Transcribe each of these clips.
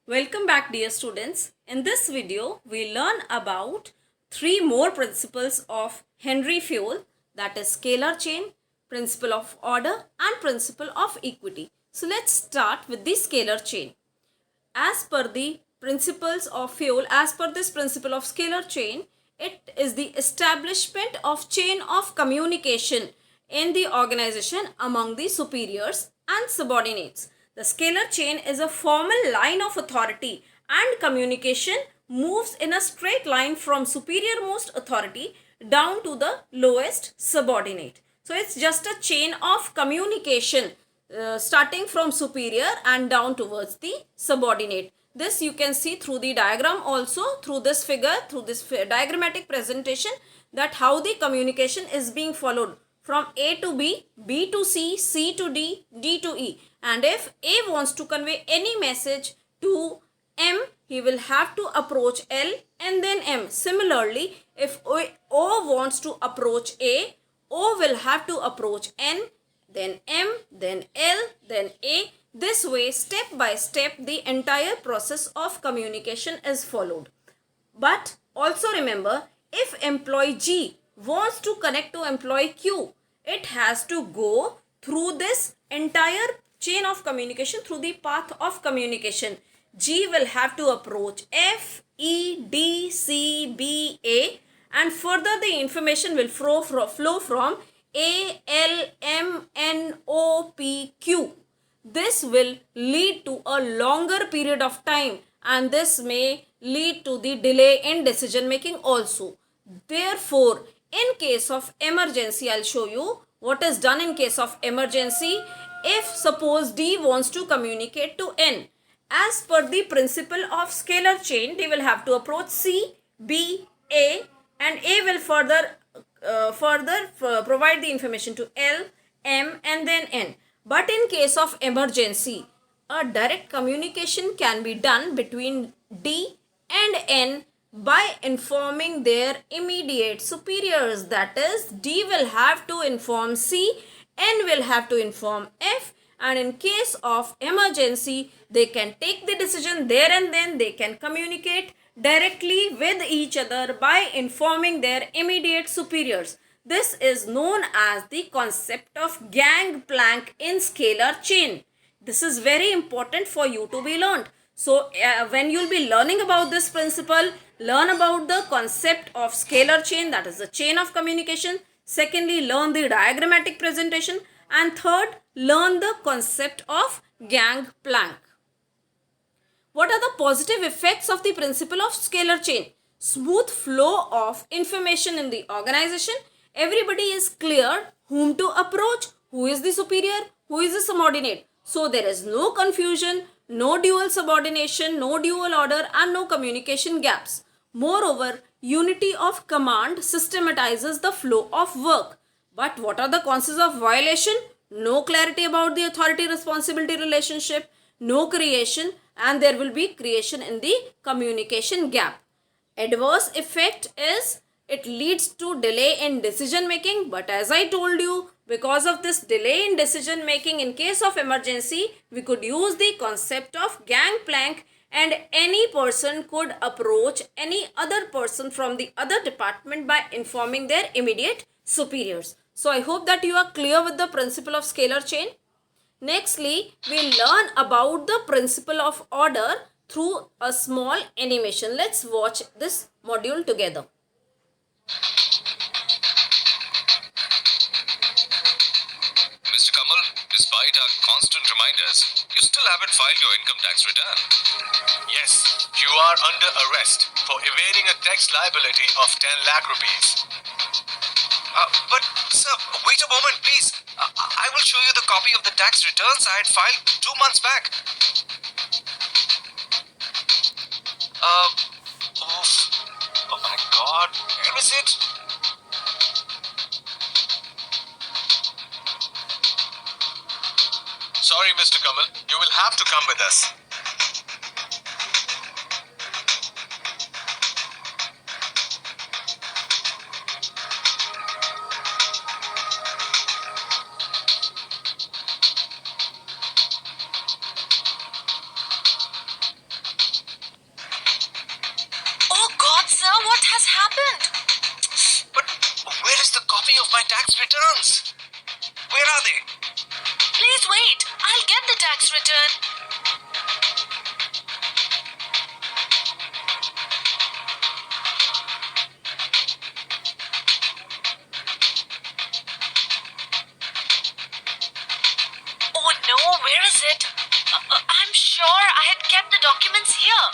Welcome back, dear students. In this video, we learn about three more principles of Henry Fayol, that is scalar chain, principle of order and principle of equity. So let's start with the scalar chain. As per the principles of Fayol, as per this principle of scalar chain, it is the establishment of chain of communication in the organization among the superiors and subordinates. The scalar chain is a formal line of authority and communication moves in a straight line from superior-most authority down to the lowest subordinate. So it's just a chain of communication starting from superior and down towards the subordinate. This you can see through the diagram also, through this figure, through this diagrammatic presentation, that how the communication is being followed from A to B, B to C, C to D, D to E. And if A wants to convey any message to M, he will have to approach L and then M. Similarly, if O wants to approach A, O will have to approach N, then M, then L, then A. This way, step by step, the entire process of communication is followed. But also remember, if employee G wants to connect to employee Q, it has to go through this entire chain of communication, through the path of communication. G will have to approach F, E, D, C, B, A, and further the information will flow from A, L, M, N, O, P, Q. This will lead to a longer period of time, and this may lead to the delay in decision making also. Therefore, in case of emergency, I'll show you what is done in case of emergency. If suppose D wants to communicate to N, as per the principle of scalar chain, they will have to approach C, B, A, and A will further provide the information to L, M, and then N. But in case of emergency, a direct communication can be done between D and N by informing their immediate superiors. That is, D will have to inform C, N will have to inform F, and in case of emergency, they can take the decision there and then. They can communicate directly with each other by informing their immediate superiors. This is known as the concept of gangplank in scalar chain. This is very important for you to be learned. So when you'll be learning about this principle, learn about the concept of scalar chain, that is the chain of communication. Secondly, learn the diagrammatic presentation. And third, learn the concept of gangplank. What are the positive effects of the principle of scalar chain? Smooth flow of information in the organization. Everybody is clear whom to approach, who is the superior, who is the subordinate. So there is no confusion, no dual subordination, no dual order, and no communication gaps. Moreover, unity of command systematizes the flow of work. But what are the causes of violation? No clarity about the authority responsibility relationship, no creation, and there will be creation in the communication gap. Adverse effect is it leads to delay in decision making, but as I told you, because of this delay in decision making in case of emergency, we could use the concept of gangplank, and any person could approach any other person from the other department by informing their immediate superiors. So I hope that you are clear with the principle of scalar chain. Nextly, we learn about the principle of order through a small animation. Let's watch this module together. Mr. Kamal, despite our constant reminders, you still haven't filed your income tax return. Yes, you are under arrest for evading a tax liability of 10 lakh rupees. But, sir, wait a moment, please. I will show you the copy of the tax returns I had filed 2 months back. Oh my god, where is it? Sorry, Mr. Kamal, you will have to come with us. turn. Oh no, where is it? I'm sure I had kept the documents here.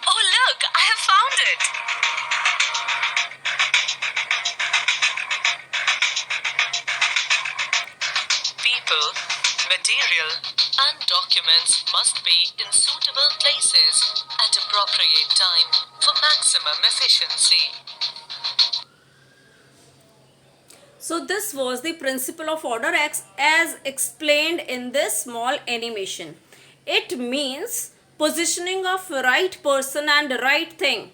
Oh look, I have found it. People, material, and documents must be in suitable places at appropriate time for maximum efficiency. So this was the principle of order as explained in this small animation. It means positioning of right person and right thing.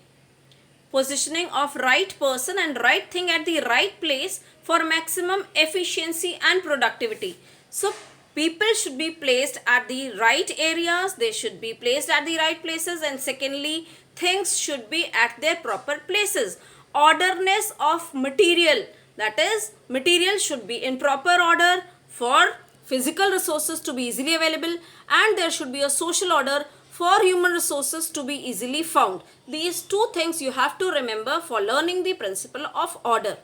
Positioning of right person and right thing at the right place for maximum efficiency and productivity. So people should be placed at the right areas, they should be placed at the right places, and secondly, things should be at their proper places. Orderness of material, that is, material should be in proper order for physical resources to be easily available, and there should be a social order for human resources to be easily found. These two things you have to remember for learning the principle of order.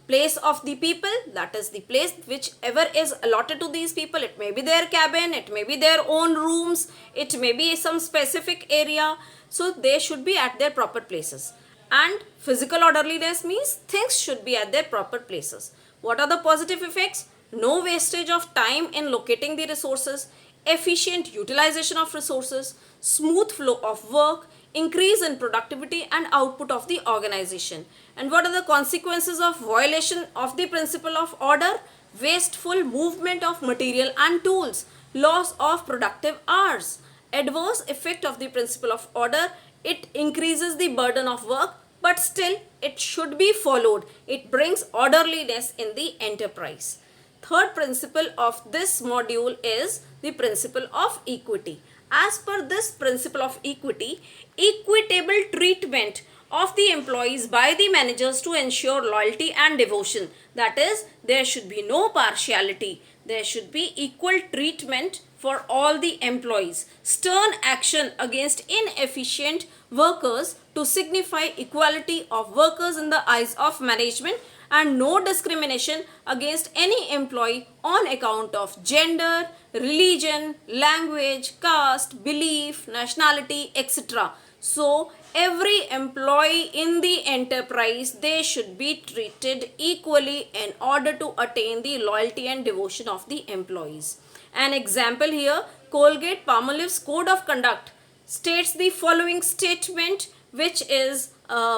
Place of the people, that is the place whichever is allotted to these people. It may be their cabin, it may be their own rooms, it may be some specific area. So they should be at their proper places. And physical orderliness means things should be at their proper places. What are the positive effects? No wastage of time in locating the resources, efficient utilization of resources, smooth flow of work, increase in productivity and output of the organization. And what are the consequences of violation of the principle of order? Wasteful movement of material and tools, loss of productive hours. Adverse effect of the principle of order: it increases the burden of work, but still it should be followed. It brings orderliness in the enterprise. Third principle of this module is the principle of equity. As per this principle of equity, equitable treatment of the employees by the managers to ensure loyalty and devotion. That is, there should be no partiality. There should be equal treatment for all the employees. Stern action against inefficient workers to signify equality of workers in the eyes of management, and no discrimination against any employee on account of gender, religion, language, caste, belief, nationality, etc. So every employee in the enterprise, they should be treated equally in order to attain the loyalty and devotion of the employees. An example here, Colgate-Palmolive's Code of Conduct states the following statement, which is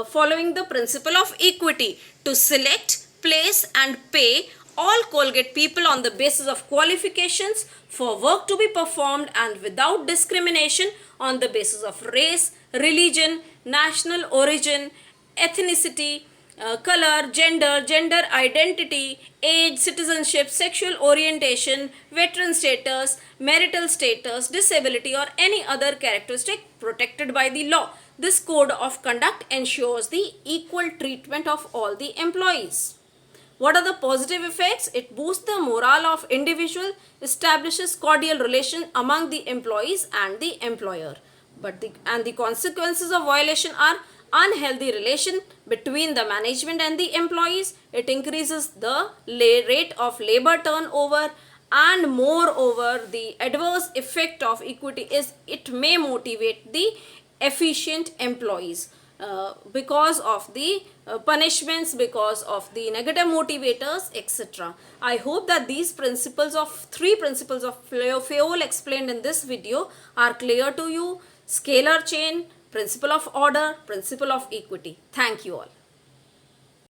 following the principle of equity: to select, place and pay all Colgate people on the basis of qualifications for work to be performed and without discrimination on the basis of race, religion, national origin, ethnicity, color, gender identity, age, citizenship, sexual orientation, veteran status, marital status, disability or any other characteristic protected by the law. This code of conduct ensures the equal treatment of all the employees. What are the positive effects? It boosts the morale of individual, establishes cordial relation among the employees and the employer. And the consequences of violation are unhealthy relation between the management and the employees. It increases the rate of labor turnover, and moreover the adverse effect of equity is it may motivate the efficient employees because of the punishments, because of the negative motivators, etc. I hope that these three principles of Fayol explained in this video are clear to you. Scalar chain, principle of order, principle of equity. Thank you all.